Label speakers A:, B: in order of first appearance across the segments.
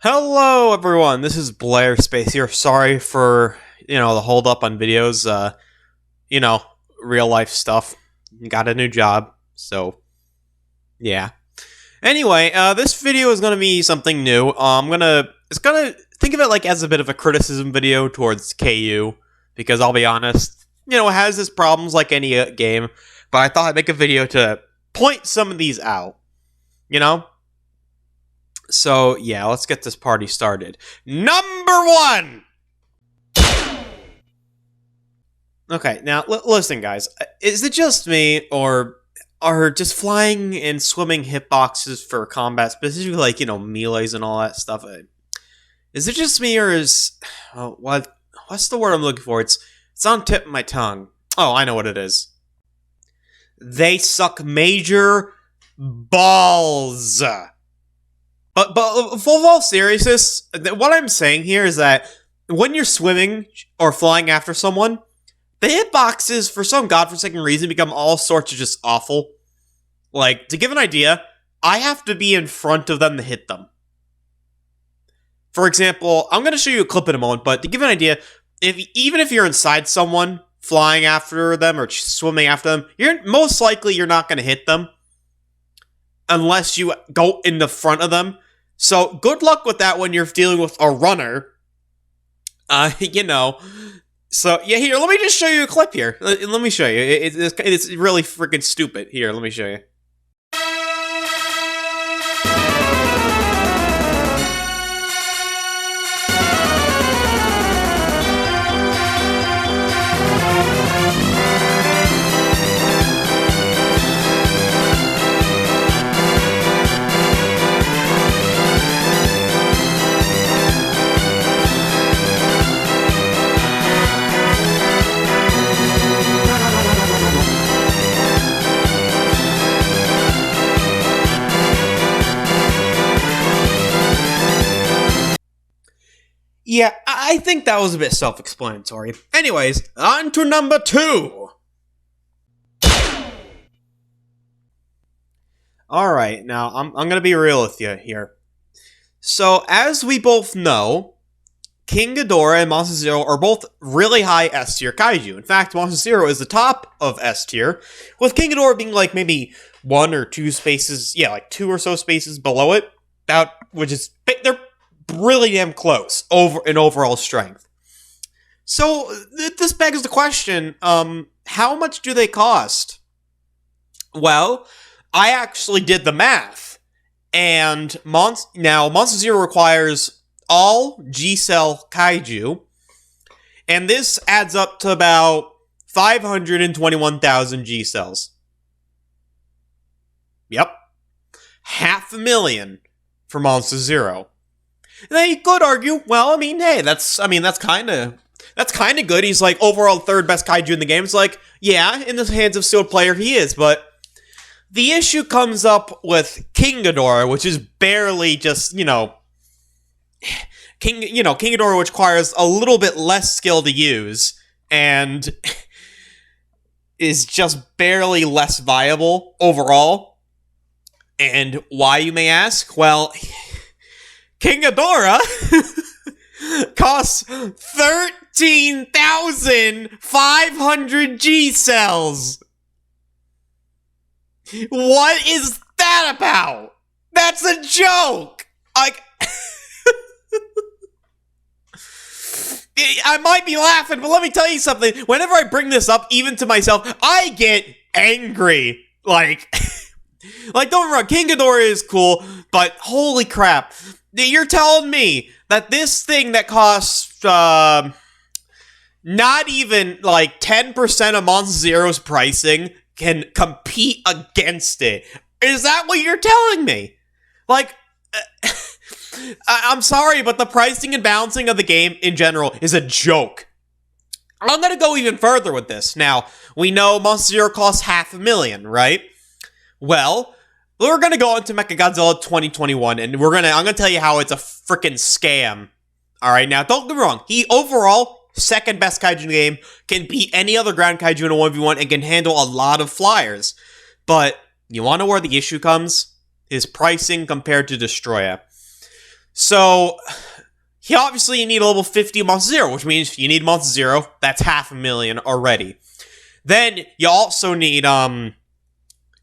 A: Hello, everyone. This is Blair Space here. Sorry for the hold up on videos. You know, real life stuff. Got a new job, so yeah. Anyway, this video is gonna be something new. It's gonna think of it like as a bit of a criticism video towards KU because I'll be honest, it has its problems like any game. But I thought I'd make a video to point some of these out. You know. So, yeah, let's get this party started. Number one! Okay, now, listen, guys. Is it just me, or are just flying and swimming hitboxes for combat, specifically, like, melees and all that stuff? Is it just me, or is... what's the word I'm looking for? It's on the tip of my tongue. Oh, I know what it is. They suck major balls. But full all seriousness, what I'm saying here is that when you're swimming or flying after someone, the hitboxes, for some godforsaken reason, become all sorts of just awful. Like, to give an idea, I have to be in front of them to hit them. For example, I'm going to show you a clip in a moment, but to give an idea, even if you're inside someone, flying after them or swimming after them, most likely you're not going to hit them unless you go in the front of them. So, good luck with that when you're dealing with a runner. So, yeah, here, let me just show you a clip here. Let me show you. It's really freaking stupid. Here, let me show you. Yeah, I think that was a bit self-explanatory. Anyways, on to number two. Alright, now, I'm gonna be real with you here. So, as we both know, King Ghidorah and Monster Zero are both really high S tier kaiju. In fact, Monster Zero is the top of S tier, with King Ghidorah being like maybe one or two spaces, like two or so spaces below it. They're really damn close in overall strength. So this begs the question: how much do they cost? Well, I actually did the math, and Monster Zero requires all G-Cell kaiju, and this adds up to about 521,000 G-Cells. Yep, 500,000 for Monster Zero. Now you could argue, well, hey, that's kind of good. He's like overall third best kaiju in the game. It's like, yeah, in the hands of skilled player he is, but the issue comes up with King Ghidorah, which is barely just, King Ghidorah, which requires a little bit less skill to use and is just barely less viable overall. And why, you may ask? Well, King Ghidorah costs 13,500 G-Cells. What is that about? That's a joke! I might be laughing, but let me tell you something. Whenever I bring this up, even to myself, I get angry. Don't get me wrong, King Ghidorah is cool, but holy crap. You're telling me that this thing that costs, not even, 10% of Monster Zero's pricing can compete against it? Is that what you're telling me? I'm sorry, but the pricing and balancing of the game in general is a joke. I'm gonna go even further with this. Now, we know Monster Zero costs 500,000, right? Well, we're gonna go into Mechagodzilla 2021, and I'm gonna tell you how it's a freaking scam. Alright, now, don't get me wrong. He, overall, second best kaiju in the game, can beat any other ground kaiju in a 1v1, and can handle a lot of flyers. But, you wanna know where the issue comes? His pricing compared to Destroya. So, he obviously you need a level 50 Monster Zero, which means you need Monster Zero. That's 500,000 already. Then you also need G20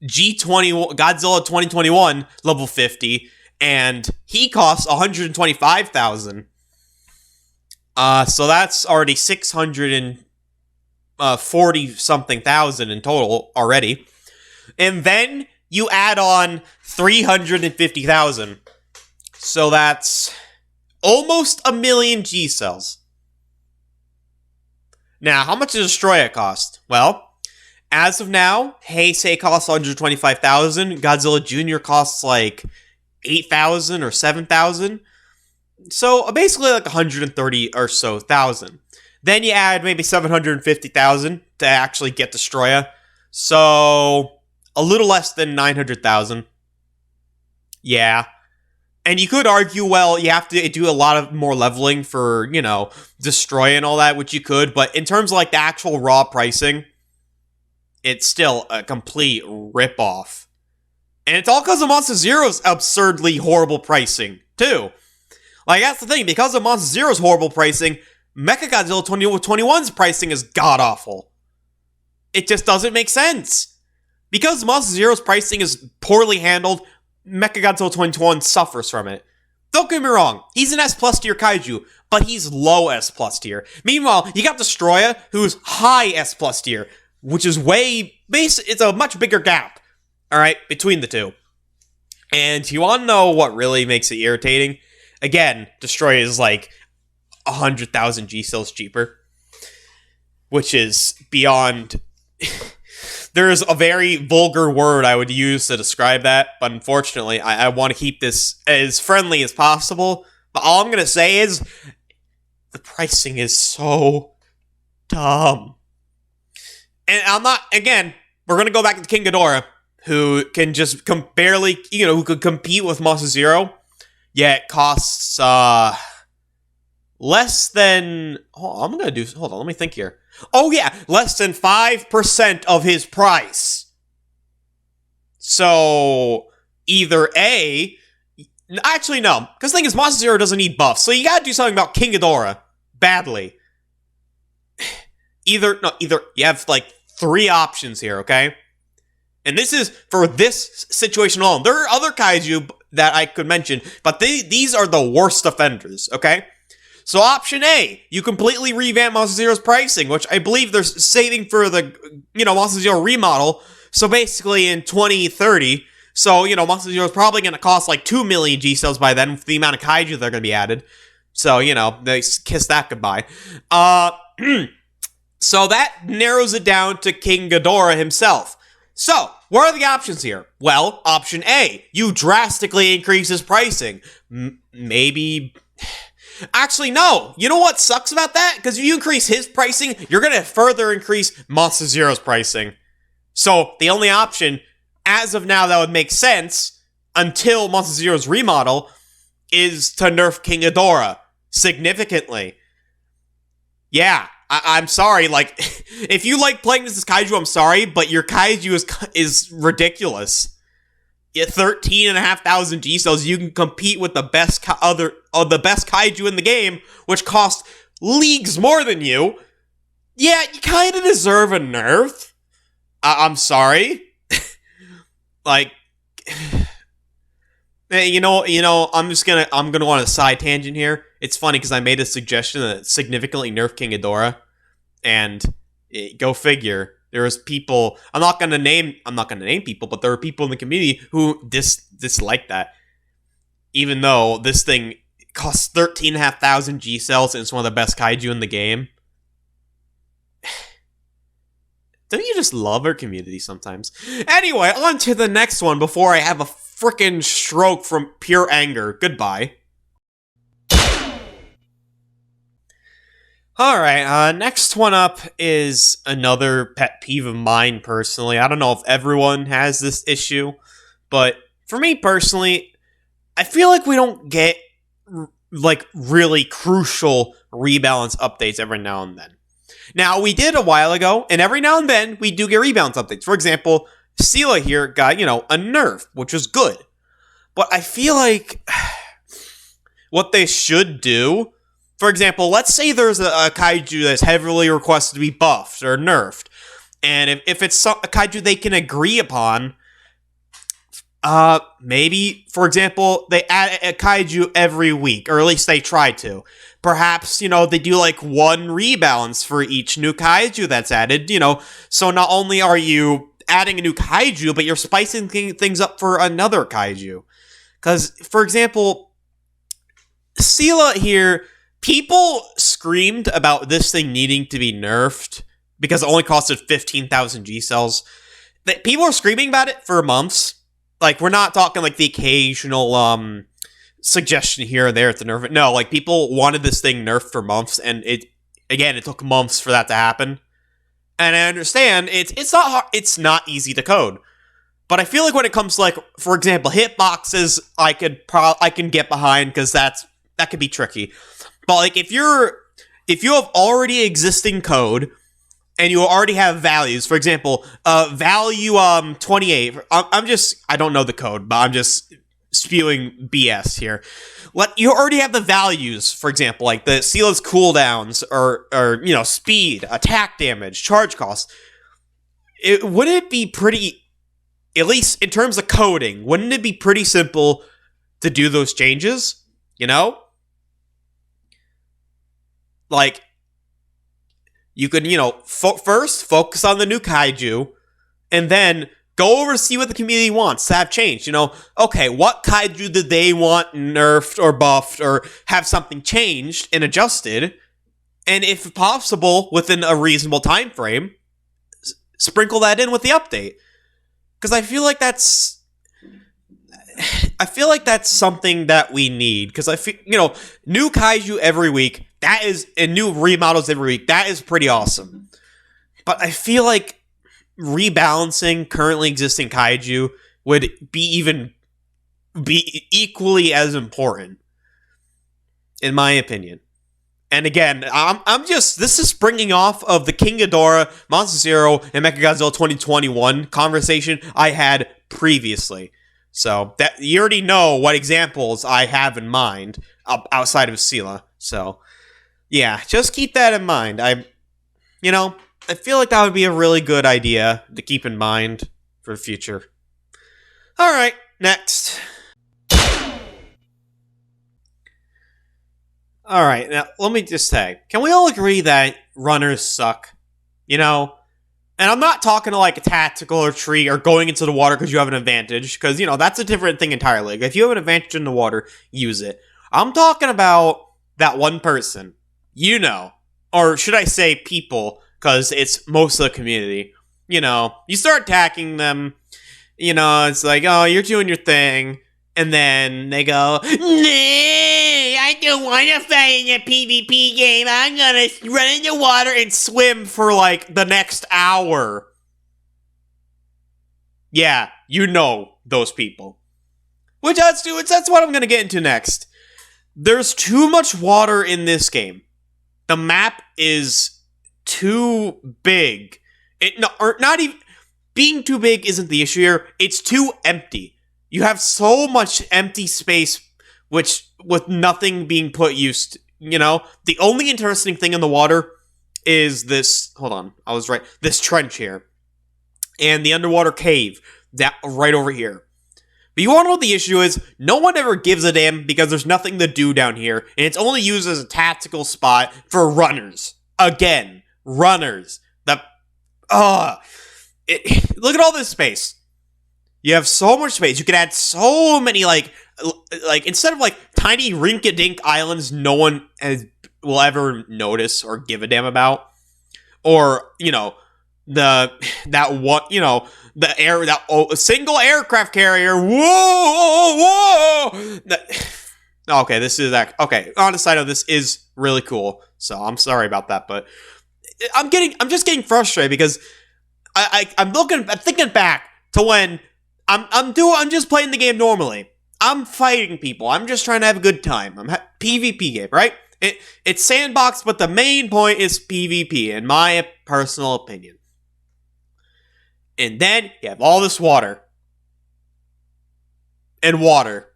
A: Godzilla 2021 level 50, and he costs 125,000. So that's already 640 something thousand in total already. And then you add on 350,000. So that's almost 1,000,000 G cells. Now, how much does Destroya cost? Well, as of now, Heisei costs 125,000. Godzilla Jr. costs like 8,000 or 7,000. So basically like 130 or so thousand. Then you add maybe 750,000 to actually get Destroya. So a little less than 900,000. Yeah. And you could argue, well, you have to do a lot of more leveling for, Destroy and all that, which you could. But in terms of like the actual raw pricing, it's still a complete ripoff. And it's all because of Monster Zero's absurdly horrible pricing, too. Like, that's the thing. Because of Monster Zero's horrible pricing, Mechagodzilla 2021's pricing is god-awful. It just doesn't make sense. Because Monster Zero's pricing is poorly handled, Mechagodzilla 2021 suffers from it. Don't get me wrong, he's an S plus tier kaiju, but he's low S plus tier. Meanwhile, you got Destroya, who's high S plus tier, which is it's a much bigger gap, alright, between the two. And you want to know what really makes it irritating? Again, Destroya is like 100,000 G cells cheaper, which is beyond... There's a very vulgar word I would use to describe that, but unfortunately, I want to keep this as friendly as possible. But all I'm going to say is, the pricing is so dumb. And I'm not, again, we're going to go back to King Ghidorah, who can just barely, who could compete with Monster Zero, yet costs, less than, hold on, let me think here. Oh yeah, less than 5% of his price. So, either A... Actually, no. Because the thing is, Monster Zero doesn't need buffs. So you gotta do something about King Ghidorah. Badly. Either you have, like, 3 options here, okay? And this is for this situation alone. There are other kaiju that I could mention, but these are the worst offenders, okay? So option A, you completely revamp Monster Zero's pricing, which I believe they're saving for the, Monster Zero remodel. So basically in 2030, Monster Zero is probably going to cost like 2,000,000 G cells by then with the amount of kaiju that are going to be added. So, they kiss that goodbye. So that narrows it down to King Ghidorah himself. So, what are the options here? Well, option A, you drastically increase his pricing. Maybe... Actually, no. You know what sucks about that? Because if you increase his pricing, you're going to further increase Monster Zero's pricing. So, the only option, as of now, that would make sense, until Monster Zero's remodel, is to nerf King Ghidorah significantly. Yeah, I'm sorry, like, if you like playing this as kaiju, I'm sorry, but your kaiju is ridiculous. At 13,500 G cells, you can compete with the best the best kaiju in the game, which cost leagues more than you. Yeah, you kind of deserve a nerf. I'm sorry. Like, I'm gonna want a side tangent here. It's funny because I made a suggestion that significantly nerf King Ghidorah, and go figure. There was people, I'm not gonna name people, but there were people in the community who dislike that. Even though this thing costs 13,500 G cells and it's one of the best kaiju in the game. Don't you just love our community sometimes? Anyway, on to the next one before I have a frickin' stroke from pure anger. Goodbye. Alright, next one up is another pet peeve of mine personally. I don't know if everyone has this issue, but for me personally, I feel like we don't get, really crucial rebalance updates every now and then. Now, we did a while ago, and every now and then, we do get rebalance updates. For example, Sela here got, a nerf, which was good. But I feel like what they should do. For example, let's say there's a kaiju that's heavily requested to be buffed or nerfed. And if it's a kaiju they can agree upon, maybe, for example, they add a kaiju every week, or at least they try to. Perhaps, they do like one rebalance for each new kaiju that's added, so not only are you adding a new kaiju, but you're spicing things up for another kaiju. Because, for example, Sela here, people screamed about this thing needing to be nerfed because it only costed 15,000 G cells. People are screaming about it for months. Like, we're not talking like the occasional suggestion here or there to nerf it. No, like, people wanted this thing nerfed for months, and it took months for that to happen. And I understand it's not hard, it's not easy to code. But I feel like when it comes to, like, for example, hitboxes, I can get behind because that could be tricky. But like, if you have already existing code and you already have values, for example, value 28. I don't know the code, but I'm just spewing BS here. You already have the values, for example, like the Sela's cooldowns or speed, attack damage, charge cost. Wouldn't it be pretty, at least in terms of coding, wouldn't it be pretty simple to do those changes? Like, you could, first focus on the new kaiju, and then go over to see what the community wants to have changed. Okay, what kaiju did they want nerfed or buffed or have something changed and adjusted? And if possible, within a reasonable time frame, sprinkle that in with the update. Because I feel like that's something that we need. Because I feel, new kaiju every week, and new remodels every week, that is pretty awesome. But I feel like rebalancing currently existing kaiju would be equally as important, in my opinion. And again, this is springing off of the King Ghidorah, Monster Zero, and Mechagodzilla 2021 conversation I had previously. So that you already know what examples I have in mind outside of Sela. So yeah, just keep that in mind. I feel like that would be a really good idea to keep in mind for the future. All right, next. All right, now let me just say, can we all agree that runners suck? And I'm not talking to like a tactical or tree or going into the water because you have an advantage, because, that's a different thing entirely. Like, if you have an advantage in the water, use it. I'm talking about that one person, or should I say people, because it's most of the community. You start attacking them, it's like, oh, you're doing your thing, and then they go, nah, I don't want to fight in a PvP game. I'm gonna run in the water and swim for like the next hour. Yeah, those people. That's what I'm gonna get into next. There's too much water in this game. The map is too big. Not even being too big isn't the issue here. It's too empty. You have so much empty space, which with nothing being put used. The only interesting thing in the water is this. Hold on, I was right. This trench here, and the underwater cave that right over here. But you want to know what the issue is? No one ever gives a damn because there's nothing to do down here, and it's only used as a tactical spot for runners. Again, runners. Look at all this space. You have so much space. You could add so many, like instead of like tiny rink-a-dink islands no one will ever notice or give a damn about, or the single aircraft carrier. Whoa! Okay, this is okay. On the side of this is really cool. So I'm sorry about that, but I'm just getting frustrated because I'm thinking back to when I'm just playing the game normally. I'm fighting people. I'm just trying to have a good time. I'm PvP game, right? It's sandbox, but the main point is PvP, in my personal opinion. And then you have all this water. And water.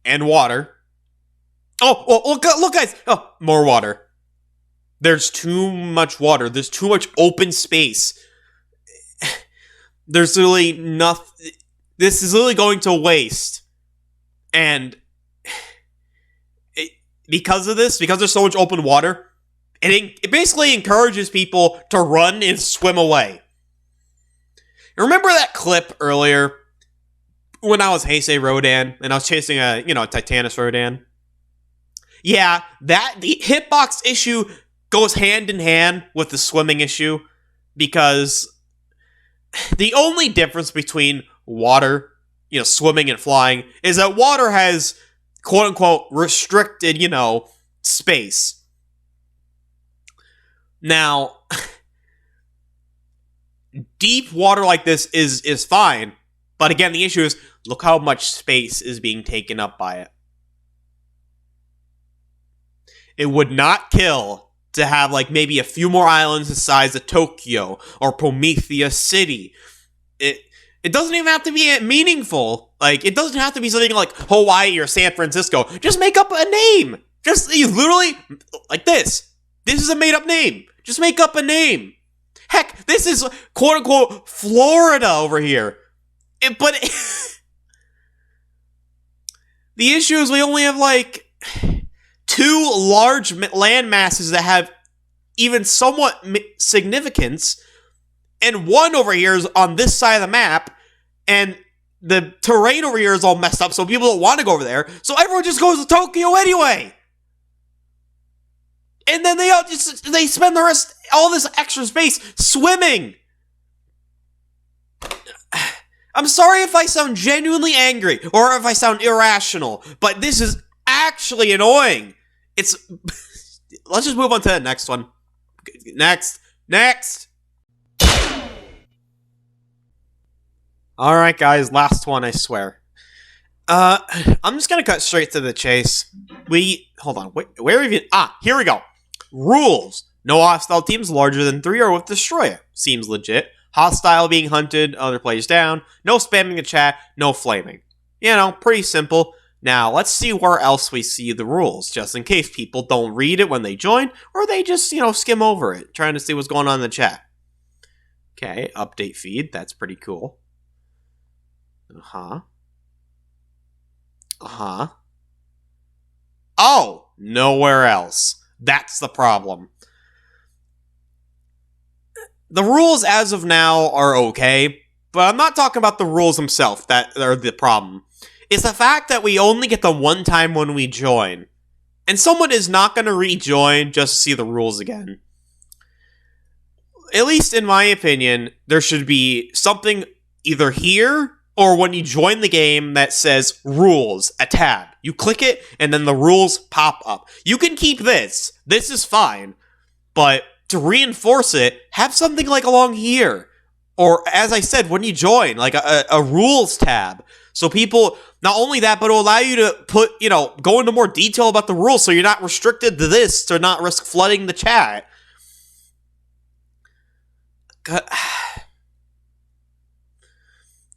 A: And water. Oh, look, guys. Oh, more water. There's too much water. There's too much open space. There's literally nothing. This is literally going to waste. And because of this, because there's so much open water, it basically encourages people to run and swim away. Remember that clip earlier when I was Heisei Rodan and I was chasing a Titanus Rodan? Yeah, the hitbox issue goes hand in hand with the swimming issue because the only difference between water, swimming and flying, is that water has quote-unquote restricted, space. Now, deep water like this is fine, but again, the issue is, look how much space is being taken up by it. It would not kill to have, maybe a few more islands the size of Tokyo or Prometheus City. It doesn't even have to be meaningful. It doesn't have to be something like Hawaii or San Francisco. Just make up a name. Just literally, like this. This is a made-up name. Just make up a name. Heck, this is quote-unquote Florida over here. But the issue is we only have, 2 large land masses that have even somewhat significance, and one over here is on this side of the map, and the terrain over here is all messed up, so people don't want to go over there, so everyone just goes to Tokyo anyway! And then they spend the rest, all this extra space, swimming! I'm sorry if I sound genuinely angry, or if I sound irrational, but this is actually annoying! Let's just move on to the next one. Next! Alright guys, last one, I swear. I'm just gonna cut straight to the chase. Hold on, where even, here we go. Rules. No hostile teams larger than 3 or with destroy it. Seems legit. Hostile being hunted, other players down. No spamming the chat, no flaming. Pretty simple. Now, let's see where else we see the rules, just in case people don't read it when they join, or they just, skim over it, trying to see what's going on in the chat. Okay, update feed, that's pretty cool. Oh, nowhere else. That's the problem. The rules as of now are okay, but I'm not talking about the rules themselves that are the problem. It's the fact that we only get them one time when we join. And someone is not going to rejoin just to see the rules again. At least in my opinion, there should be something either here or when you join the game that says rules, a tab. You click it and then the rules pop up. You can keep this. This is fine. But to reinforce it, have something along here. Or as I said, when you join, a rules tab. So people, not only that, but it'll allow you to put, go into more detail about the rules so you're not restricted to this to not risk flooding the chat.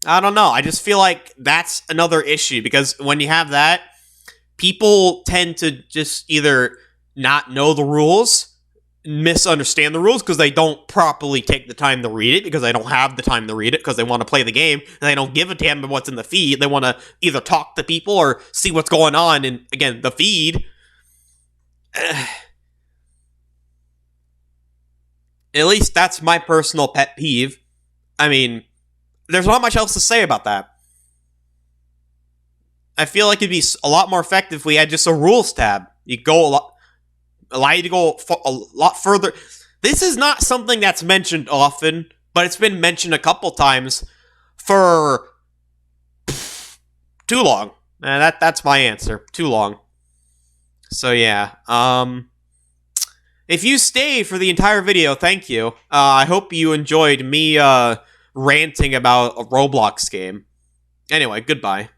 A: I don't know. I just feel like that's another issue because when you have that, people tend to just either not know the rules, misunderstand the rules because they don't properly take the time to read it because they don't have the time to read it because they want to play the game and they don't give a damn about what's in the feed. They want to either talk to people or see what's going on in, again, the feed. At least that's my personal pet peeve. I mean, there's not much else to say about that. I feel like it'd be a lot more effective if we had just a rules tab. You go allow you to go a lot further. This is not something that's mentioned often, but it's been mentioned a couple times for too long. That's my answer. Too long. So yeah. If you stayed for the entire video, thank you. I hope you enjoyed me ranting about a Roblox game. Anyway, goodbye.